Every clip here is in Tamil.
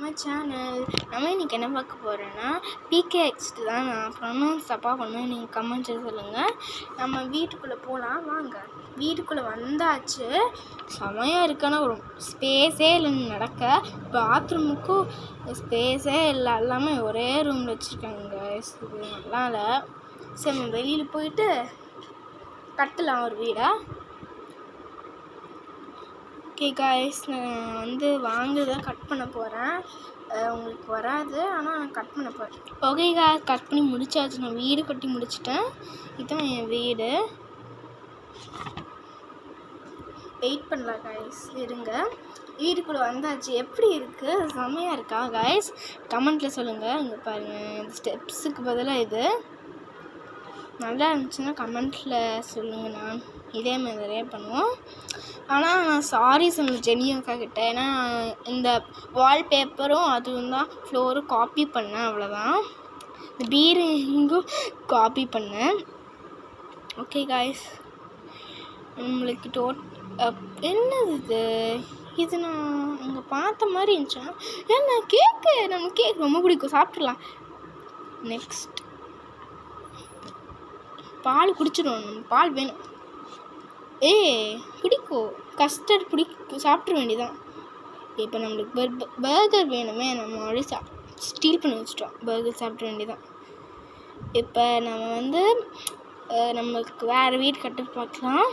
நம்ம சேனல். நம்ம இன்றைக்கி என்ன பார்க்க போகிறோன்னா PKX தான். நான் ப்ரொனவுன்ஸ் தப்பாக பண்ணேன், நீங்கள் கமெண்ட்ஸில் சொல்லுங்கள். நம்ம வீட்டுக்குள்ளே போகலாம் வாங்க. வீட்டுக்குள்ளே வந்தாச்சு. செமையாக இருக்கான ஒரு ஸ்பேஸே இல்லை நடக்க. பாத்ரூமுக்கும் ஸ்பேஸே இல்லை, எல்லாமே ஒரே ரூமில் வச்சுருக்காங்க. இது நல்லா இல்லை. சரி நம்ம வெளியில் போயிட்டு கட்டலாம் ஒரு வீடை. ஓகே காய்ஸ், நான் வாங்குறதான் கட் பண்ண போகிறேன். உங்களுக்கு வராது, ஆனால் நான் கட் பண்ண போகிறேன். ஓகே காய்ஸ், கட் பண்ணி முடிச்சாச்சு. நான் வீடு கட்டி முடிச்சிட்டேன். இதுதான் என் வீடு. வெயிட் பண்ணலாம் காய்ஸ், இருங்க. வீட்டுக்குள்ளே வந்தாச்சு. எப்படி இருக்குது? செம்மையாக இருக்கா காய்ஸ்? கமெண்ட்டில் சொல்லுங்கள். இங்கே பாருங்கள், இந்த ஸ்டெப்ஸுக்கு பதிலாக இது நல்லா இருந்துச்சுன்னா கமெண்ட்டில் சொல்லுங்கள். நான் இதே மாதிரி நிறைய பண்ணுவோம். ஆனால் நான் சாரி சொன்னேன் ஜெனியோக்கா கிட்ட. ஏன்னா இந்த வால்பேப்பரும் அதுவும் தான் ஃப்ளோரும் காப்பி பண்ணேன், அவ்வளோதான். இந்த பீரிங்கும் காப்பி பண்ணேன். ஓகே காய்ஸ், நம்மளுக்கு என்னது இது நான் அங்கே பார்த்த மாதிரி இருந்துச்சா? ஏன்னா நம்ம கேக் ரொம்ப பிடிக்கும், சாப்பிட்றலாம். நெக்ஸ்ட் பால் குடிச்சிடும், பால் வேணும். பிடிக்கும், கஸ்டர்ட் பிடிக்கும், சாப்பிட்ற வேண்டியதான். இப்போ நம்மளுக்கு பர்கர் வேணுமே, நம்ம ஆல்ரெடி ஸ்டீல் பண்ணி வச்சிட்டோம். பர்கர் சாப்பிட்ற வேண்டியதான். இப்போ நம்ம நம்மளுக்கு வேறு வீடு கட்ட பார்க்கலாம்.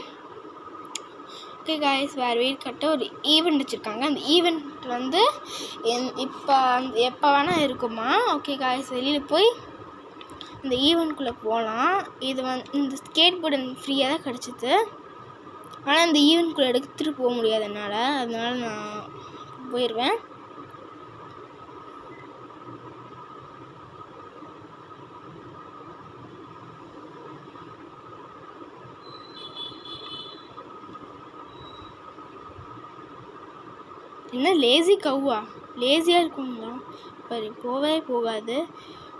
ஓகே காய்ஸ், வேறு வீடு கட்ட ஒரு ஈவெண்ட் வச்சுருக்காங்க. அந்த ஈவெண்ட் இப்போ எப்போ வேணால் இருக்குமா. ஓகே காய்ஸ், வெளியில் போய் இந்த ஈவெண்ட்குள்ளே போகலாம். இது இந்த ஸ்கேட் போர்டு எனக்கு ஃப்ரீயாக தான் கிடச்சிது. ஆனால் இந்த ஈவெண்ட்குள்ளே எடுத்துகிட்டு போக முடியாது என்னால், அதனால நான் போயிடுவேன். என்ன லேசி கவ்வா? லேசியாக இருக்குங்களா? சரி, போகவே போகாது.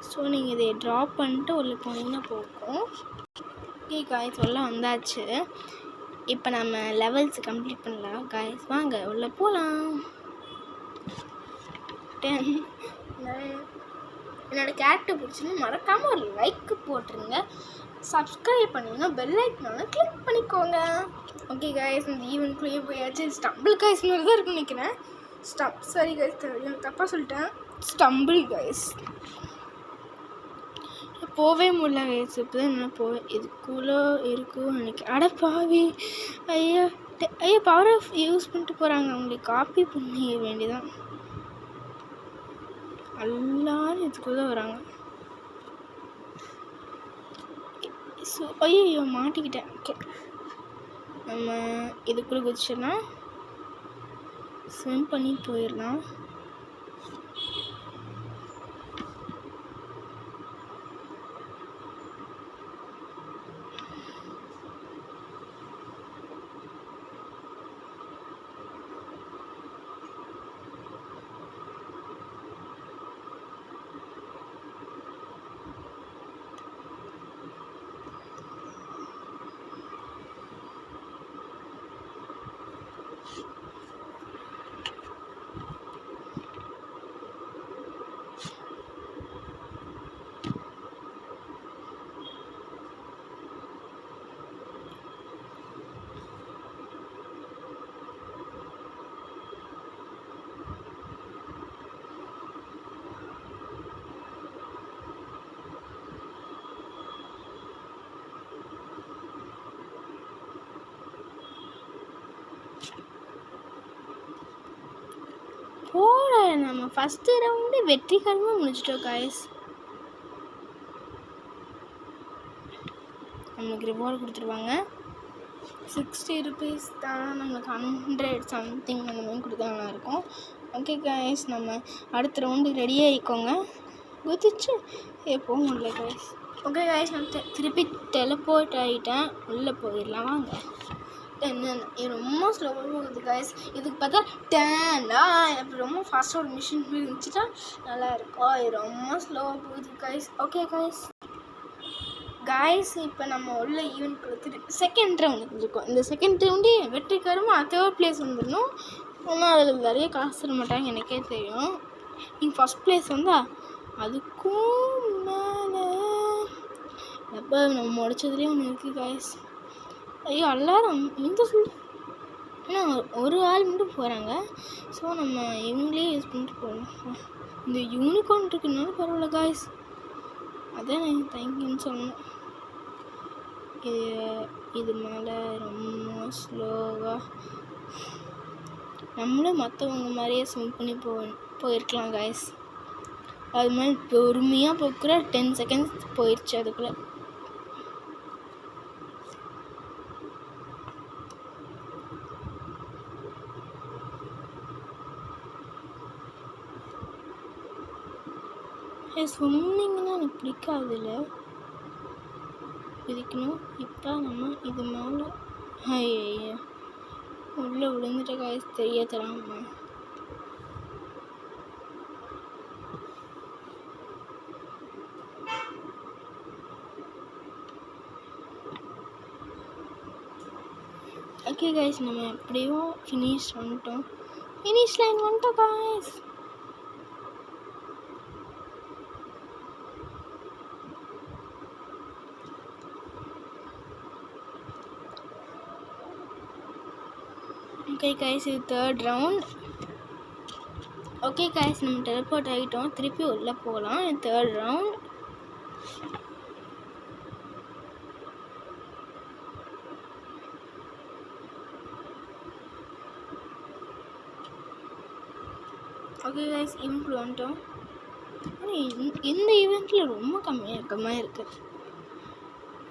ஸோ நீங்கள் இதை ட்ராப் பண்ணிட்டு உள்ளே போனீங்கன்னா போகும். ஓகே காய்ஸ், உள்ளே வந்தாச்சு. இப்போ நம்ம லெவல்ஸ் கம்ப்ளீட் பண்ணலாம் காய்ஸ். வாங்க உள்ளே போகலாம். என்னோடய கேரக்டர் பிடிச்சின்னா மறக்காமல் ஒரு லைக்கு போட்டுருங்க. சப்ஸ்கிரைப் பண்ணிங்கன்னா பெல் ஐக்கனாலும் கிளிக் பண்ணிக்கோங்க. ஓகே காய்ஸ், இந்த ஈவெண்ட்குள்ளேயே போயாச்சு. ஸ்டம்பிள் காய்ஸ் மாதிரி தான் இருக்குன்னு நினைக்கிறேன். சாரி காய்ஸ், தப்பாக சொல்லிட்டேன். ஸ்டம்பிள் காய்ஸ் போவே முடியல கைஸ். இப்போ தான் என்ன போவேன், இதுக்குள்ளே இருக்குன்னு நினைக்கிறேன். அடப்பாவி, ஐயா பவர் ஆஃப் யூஸ் பண்ணிட்டு போகிறாங்க. அவங்களுக்கு காப்பி பண்ணி வேண்டியதான். எல்லாரும் இதுக்குள்ளே வராங்க. ஸோ ஐயோ மாட்டிக்கிட்டேன். ஓகே, நம்ம இதுக்குள்ளே குதிச்சோன்னா ஸ்விம் பண்ணி போயிடலாம். நம்ம ஃபஸ்ட்டு ரவுண்டு வெற்றிகரமாக முடிச்சிட்டோம் காய்ஸ். நம்மளுக்கு ரிவார்டு கொடுத்துருவாங்க. 60 rupees தான். நம்மளுக்கு 100 சம்திங் அந்த மாதிரி கொடுத்தா நல்லாயிருக்கும். ஓகே காய்ஸ், நம்ம அடுத்த ரவுண்டு ரெடி ஆகிக்கோங்க. குதிச்சு போக முடியல காய்ஸ். ஓகே காய்ஸ், நான் திருப்பி டெலிபோர்ட் ஆகிட்டேன். உள்ளே போயிடலாம் வாங்க. ரொம்ப ஸ்லோவாக போகுது காய்ஸ். இதுக்கு பார்த்தா எனக்கு ரொம்ப ஃபாஸ்ட்டாக ஒரு மிஷின் இருந்துச்சுட்டா நல்லாயிருக்கும். இது ரொம்ப ஸ்லோவாக போகுது காய்ஸ். ஓகே காய்ஸ், இப்போ நம்ம உள்ள ஈவெண்ட் கொடுத்துட்டு செகண்ட் ரவுண்ட் இருக்கோம். இந்த செகண்ட் ரவுண்டே வெற்றிகரமாக தேர்ட் பிளேஸ் வந்துடணும். ஆனால் அதில் நிறைய காசு தர மாட்டாங்க, எனக்கே தெரியும். இங்கே ஃபஸ்ட் பிளேஸ் வந்தா அதுக்கும் மேலே அப்போ நம்ம முடிச்சதுலேயே ஒன்று இருக்குது காய்ஸ். ஐயோ எல்லாரும் இந்த ஆனால் ஒரு ஆள் மட்டும் போகிறாங்க. ஸோ நம்ம இவங்களே யூஸ் பண்ணிட்டு போகலாம். இந்த யூனிகார்ன் இருக்குனாலும் பரவாயில்ல காய்ஸ், அதான் நான் தேங்க்யூன்னு சொல்லணும். இது மேலே ரொம்ப ஸ்லோவாக நம்மளும் மற்றவங்க மாதிரியே ஸ்விம் பண்ணி போயிருக்கலாம் காய்ஸ். அது மாதிரி பொறுமையாக போக்குற 10 செகண்ட்ஸ் போயிடுச்சு அதுக்குள்ளே. ஸ்விம்மிங்னா எனக்கு பிடிக்காதுல்ல, பிடிக்கணும். இப்போ நம்ம இது மேலே உள்ளே விழுந்துட்ட காய்ஸ் தெரிய தராம. ஓகே காய்ஸ், நம்ம எப்படியும் ஃபினிஷ் வந்துட்டோம். ஃபினிஷ் லைன் வந்துட்டோம் காய்ஸ். ஓகே காய்ஸ், இது 3rd ரவுண்ட். ஓகே காய்ஸ், நம்ம டெலிபோர்ட் ஆகிட்டோம். திருப்பி உள்ளே போகலாம். 3rd round. ஓகே காய்ஸ், ஈவெண்ட்டில் வந்துட்டோம். ஆனால் இந்த ஈவெண்ட்டில் ரொம்ப கம்மியாக இருக்குது.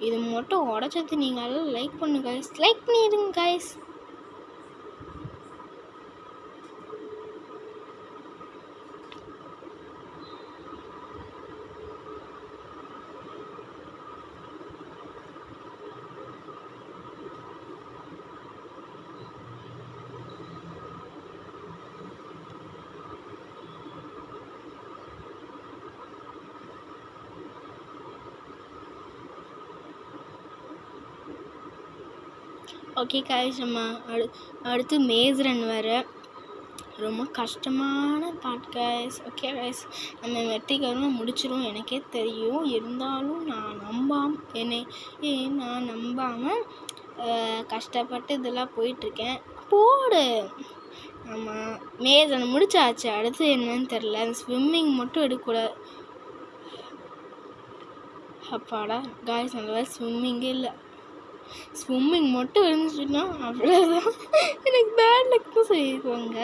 இது மட்டும் உடச்சது நீங்கள் எல்லாம் லைக் பண்ணுங்க காய்ஸ், லைக் பண்ணிடுங்க காய்ஸ். ஓகே காய்ஸ், நம்ம அடுத்து மேஸ் ரன் வேறு. ரொம்ப கஷ்டமான பார்ட் காய்ஸ். ஓகே காய்ஸ், நம்ம வெற்றிகரமாக முடிச்சிடும் எனக்கே தெரியும். இருந்தாலும் நான் நம்பாமல் கஷ்டப்பட்டு இதெல்லாம் போயிட்டுருக்கேன். போடு. ஆமாம், மேஸ் ரன் முடிச்சாச்சு. அடுத்து என்னன்னு தெரில. அந்த ஸ்விம்மிங் மட்டும் எடுக்கக்கூடாது. அப்பாடா காய்ஸ், நல்ல ஸ்விம்மிங்கே இல்லை. ஸ்விம்மிங் மட்டும் இருந்துச்சுன்னா அவ்வளோதான். எனக்கு பேட் லக் தான் சொல்லியிருக்குவாங்க.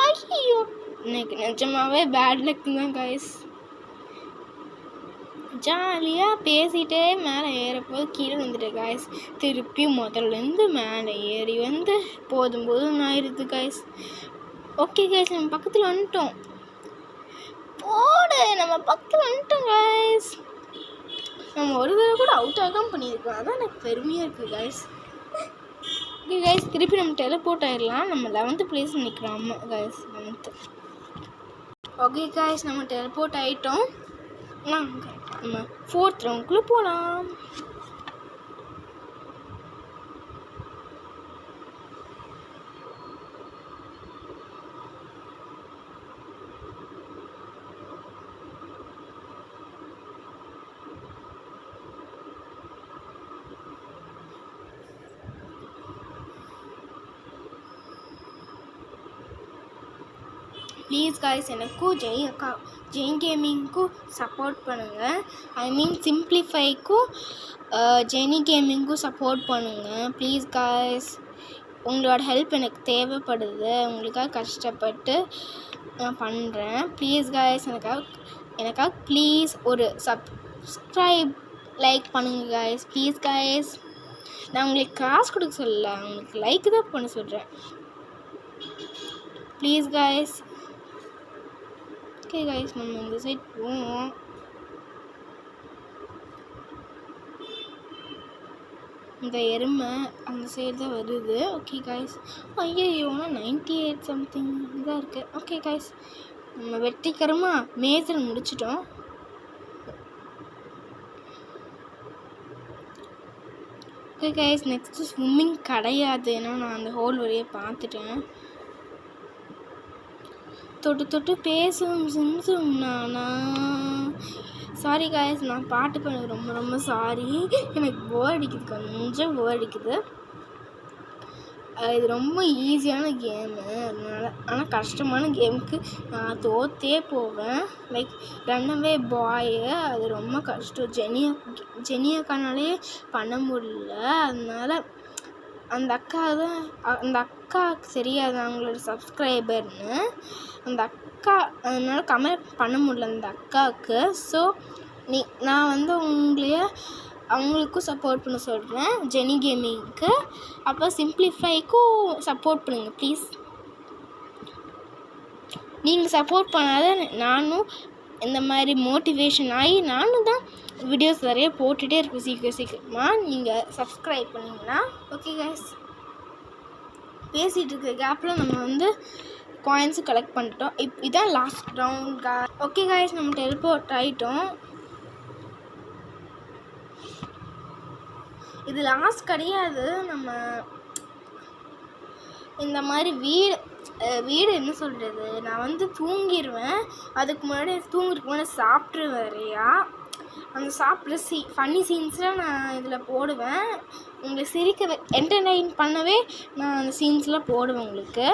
ஐயோ, எனக்கு நிஜமாவே பேட் லக் தான் காய்ஸ். ஜாலியாக பேசிகிட்டே மேலே ஏறப்போது கீழே வந்துட்டேன் காய்ஸ். திருப்பி முதல்லேருந்து மேலே ஏறி வந்து போதும் ஆயிடுது காய்ஸ். ஓகே காய்ஸ், நம்ம பக்கத்தில் வந்துட்டோம். போடு, நம்ம பக்கத்தில் வந்துட்டோம் காய்ஸ். நம்ம ஒரு தடவை கூட அவுட் ஆகாமல் பண்ணியிருக்கோம். அதான் எனக்கு பெருமையாக இருக்குது காய்ஸ். ஓகே காய்ஸ், திருப்பி நம்ம டெலிபோர்ட் ஆகிடலாம். நம்ம 11th பிளேஸ் நிற்கிறோம் காய்ஸ். 11th. ஓகே காய்ஸ், நம்ம டெலிபோர்ட் ஆகிட்டோம். நம்ம 4th ரவுண்டுக்குள்ளே போகலாம். ப்ளீஸ் காய்ஸ், எனக்கும் ஜெயின் கேமிங்க்கும் சப்போர்ட் பண்ணுங்கள். ஐ மீன் சிம்பிளிஃபைக்கும் ஜெனி கேமிங்க்கும் சப்போர்ட் பண்ணுங்கள் ப்ளீஸ் காய்ஸ். உங்களோட ஹெல்ப் எனக்கு தேவைப்படுது. உங்களுக்காக கஷ்டப்பட்டு நான் பண்ணுறேன். ப்ளீஸ் காய்ஸ், எனக்காக ப்ளீஸ் ஒரு சப்ஸ்கிரைப் லைக் பண்ணுங்கள் காய்ஸ். ப்ளீஸ் காய்ஸ், நான் உங்களுக்கு காசு கொடுக்க சொல்லலை, உங்களுக்கு லைக் தான் பண்ண சொல்கிறேன். Please guys. ஓகே காய்ஸ், நம்ம இந்த சைட் போவோம். இந்த எருமை அந்த சைடு தான் வருது. ஓகே காய்ஸ், ஐயோ 98 சம்திங் இதாக இருக்குது. ஓகே காய்ஸ், நம்ம வெற்றிகரமாக மேஜர் முடிச்சிட்டோம். ஓகே காய்ஸ், நெக்ஸ்ட்டு ஸ்விம்மிங் கிடையாது. ஏன்னா நான் அந்த ஹோல் வழியே பார்த்துட்டேன். தொட்டு தொட்டு பேசும் சிம்சும் நானா. சாரி காய்ஸ், நான் பாட்டு பண்ண ரொம்ப ரொம்ப சாரி. எனக்கு போர் அடிக்குது, கொஞ்சம் போர் அடிக்குது. இது ரொம்ப ஈஸியான கேமு, அதனால. ஆனால் கஷ்டமான கேமுக்கு நான் தோற்றே போவேன். லைக் ரன்னவே பாய், அது ரொம்ப கஷ்டம். ஜெனியக்கானாலே பண்ண முடியல. அதனால் அந்த அக்காவுக்கு தெரியாது அவங்களோட சப்ஸ்கிரைபர்னு. அந்த அக்கா அதனால் கமெண்ட் பண்ண முடியல அந்த அக்காவுக்கு. ஸோ நான் அவங்களுக்கும் சப்போர்ட் பண்ண சொல்கிறேன், ஜெனி கேமிங்க்கு. அப்போ சிம்பிளிஃபைக்கும் சப்போர்ட் பண்ணுங்கள் ப்ளீஸ். நீங்கள் சப்போர்ட் பண்ணாத நானும் இந்த மாதிரி மோட்டிவேஷன் ஆகி நானும் தான் வீடியோஸ் நிறைய போட்டுகிட்டே இருப்பேன் சீக்கிரமாக. நீங்கள் சப்ஸ்கிரைப் பண்ணிங்கன்னா. ஓகே கைஸ், பேசிகிட்டு இருக்க கேப்பில் நம்ம காயின்ஸு கலெக்ட் பண்ணிட்டோம். இதான் லாஸ்ட் ரவுண்ட். ஓகே கைஸ், நம்ம டெலிபோர்ட் ஆகிட்டோம். இது லாஸ்ட் கிடையாது. நம்ம இந்த மாதிரி வீடு என்ன சொல்கிறது, நான் தூங்கிடுவேன். அதுக்கு முன்னாடி தூங்குறதுக்கு முன்னாடி சாப்பிட்ருவேன் நிறையா. அந்த சாப்பிட்ற ஃபன்னி சீன்ஸ்லாம் நான் இதில் போடுவேன். உங்களுக்கு சிரிக்க என்டர்டெயின் பண்ணவே நான் அந்த சீன்ஸ்லாம் போடுவேன் உங்களுக்கு.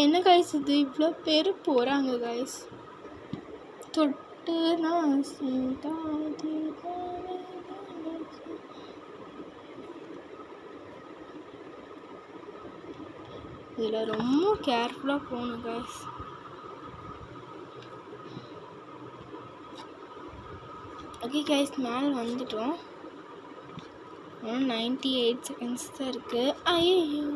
என்ன காய்ஸ் இது, இவ்வளோ பேர் போகிறாங்க காய்ஸ். தொட்டு நான் இதில் ரொம்ப கேர்ஃபுல்லாக போகணும் காய்ஸ். ஓகே காய்ஸ், மேலே வந்துட்டோம். 98 செகண்ட்ஸ் தான் இருக்குது. ஐயோ,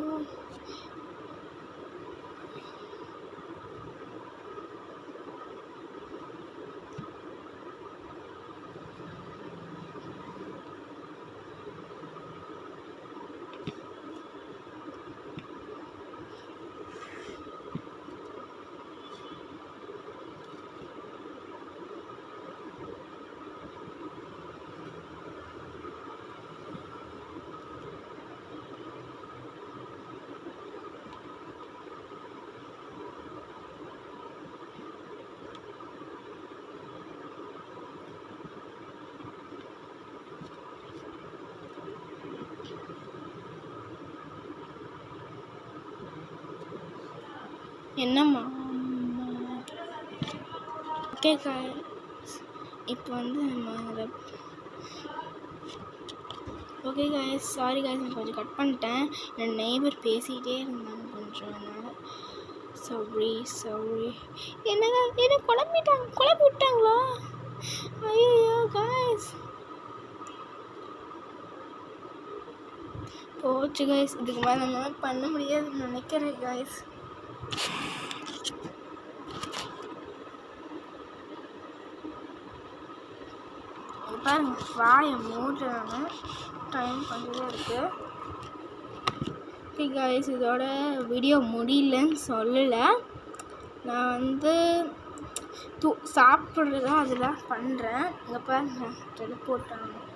என்னம்மா. ஓகே காய்ஸ், இப்போ நம்ம ஓகே காய்ஸ், சாரி காய்ஸ், நான் கொஞ்சம் கட் பண்ணிட்டேன். என் நெய்பர் பேசிகிட்டே இருந்தாங்க கொஞ்சம், அதனால் சாரி. என்ன குழப்பி விட்டாங்களா? ஐயோ காய்ஸ், போச்சு காய்ஸ். இதுக்கு மேலே நம்ம பண்ண முடியாதுன்னு நினைக்கிறேன் காய்ஸ். பாருங்க, வாயை மூடுறாங்க. டைம் கொஞ்சம் தான் இருக்குது. ஓகே காய்ஸ், இதோட வீடியோ முடியலன்னு சொல்லலை. நான் சாப்பிட்றதா அதெல்லாம் பண்ணுறேன். இங்கே பாருங்க, டெலிபோர்ட் ஆகணும்.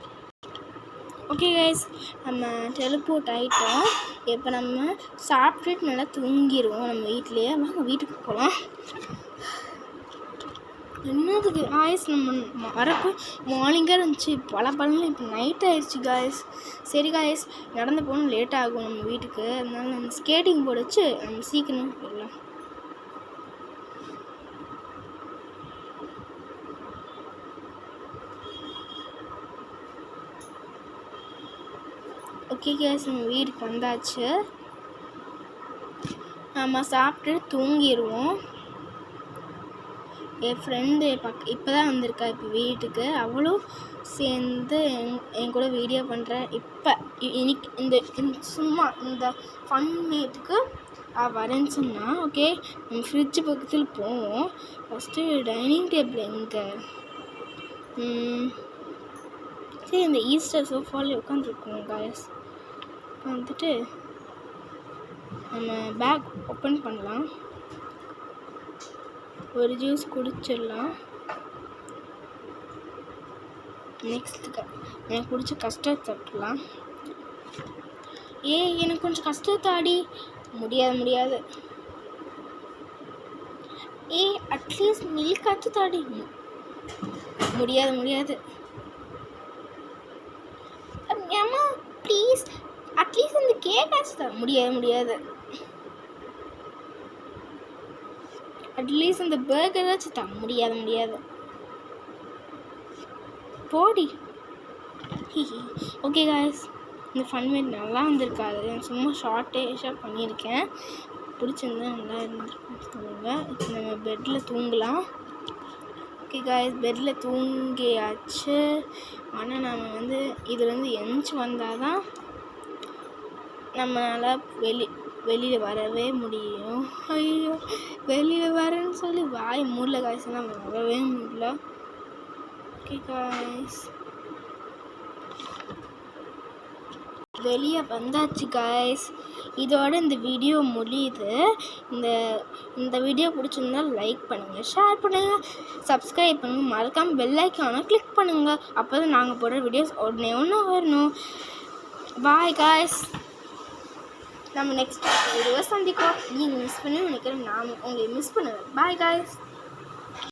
ஓகே கைஸ், நம்ம டெலிபோர்ட் ஆகிட்டோம். இப்போ நம்ம சாப்பிட்டுட்டு நல்லா தூங்கிடுவோம் நம்ம வீட்டிலையே. வாங்க வீட்டுக்கு போகலாம். என்னதுக்கு காய்ஸ், நம்ம வரப்போ மார்னிங்காக இருந்துச்சு, பழன்னு இப்போ நைட் ஆகிடுச்சு காய்ஸ். சரி காய்ஸ், நடந்து போகணும், லேட் ஆகும் நம்ம வீட்டுக்கு. அதனால நம்ம ஸ்கேட்டிங் போர்டு வச்சு நம்ம சீக்கிரமாக போயிடலாம். ஓகே கேஸ், நம்ம வீட்டுக்கு வந்தாச்சு. நம்ம சாப்பிட்டு தூங்கிடுவோம். என் ஃப்ரெண்டு இப்போ தான் வந்திருக்கா இப்போ வீட்டுக்கு. அவளும் சேர்ந்து என் கூட வீடியோ பண்ணுறேன். இன்னைக்கு சும்மா இந்த ஃபன் மீட்டுக்கு வரேன்னு சொன்னால். ஓகே, நம்ம ஃப்ரிட்ஜு பக்கத்தில் போவோம். ஃபஸ்ட்டு டைனிங் டேபிள் எங்கே? சரி, இந்த ஈஸ்டர் சோஃபாவில் உட்காந்துருக்கோம் காய்ஸ். வந்துட்டு நம்ம பேக் ஓப்பன் பண்ணலாம். ஒரு ஜூஸ் குடிச்சிடலாம். நெக்ஸ்ட்டு எனக்கு பிடிச்ச கஸ்டர்ட் சாப்பிட்லாம். எனக்கு கொஞ்சம் கஸ்டர்ட் தாடி. முடியாது. அட்லீஸ்ட் மில்க் ஆச்சு தாடி. முடியாது. ஏம்மா ப்ளீஸ் அட்லீஸ்ட் இந்த கேக் ஆச்சு தான். முடியாது. அட்லீஸ்ட் இந்த பர்கர் ஆச்சு தான். முடியாது. போடி. ஓகே காய்ஸ், இந்த ஃபன் மேட் நல்லா இருந்திருக்காது. சும்மா ஷார்ட்டாக பண்ணியிருக்கேன். பிடிச்சிருந்தா நல்லா இருந்துருக்குன்னு சொல்லுங்கள். இப்போ நம்ம பெட்டில் தூங்கலாம். ஓகே காய்ஸ், பெட்டில் தூங்கியாச்சு. ஆனால் நம்ம இதுலேருந்து எந்திச்சு வந்தால் தான் நம்மளால் வெளியில் வரவே முடியும். ஐயோ, வெளியில் வரேன்னு சொல்லி வாய் மூடல காய்ஸ், நம்ம வரவே முடியல. ஓகே காய்ஸ், வெளியே வந்தாச்சு காய்ஸ். இதோட இந்த வீடியோ முடியுது. இந்த வீடியோ பிடிச்சிருந்தால் லைக் பண்ணுங்கள், ஷேர் பண்ணுங்கள், சப்ஸ்கிரைப் பண்ணுங்கள், மறக்காமல் பெல் ஐக்கானை கிளிக் பண்ணுங்கள். அப்போ தான் நாங்கள் போடுற வீடியோஸ் உடனே வரணும். பாய் காய்ஸ், நம்ம நெக்ஸ்ட் வீடியோ சந்திக்கோம். நீங்கள் மிஸ் பண்ணி நினைக்கிறேன், நான் உங்களை மிஸ் பண்ணுவேன். Bye guys.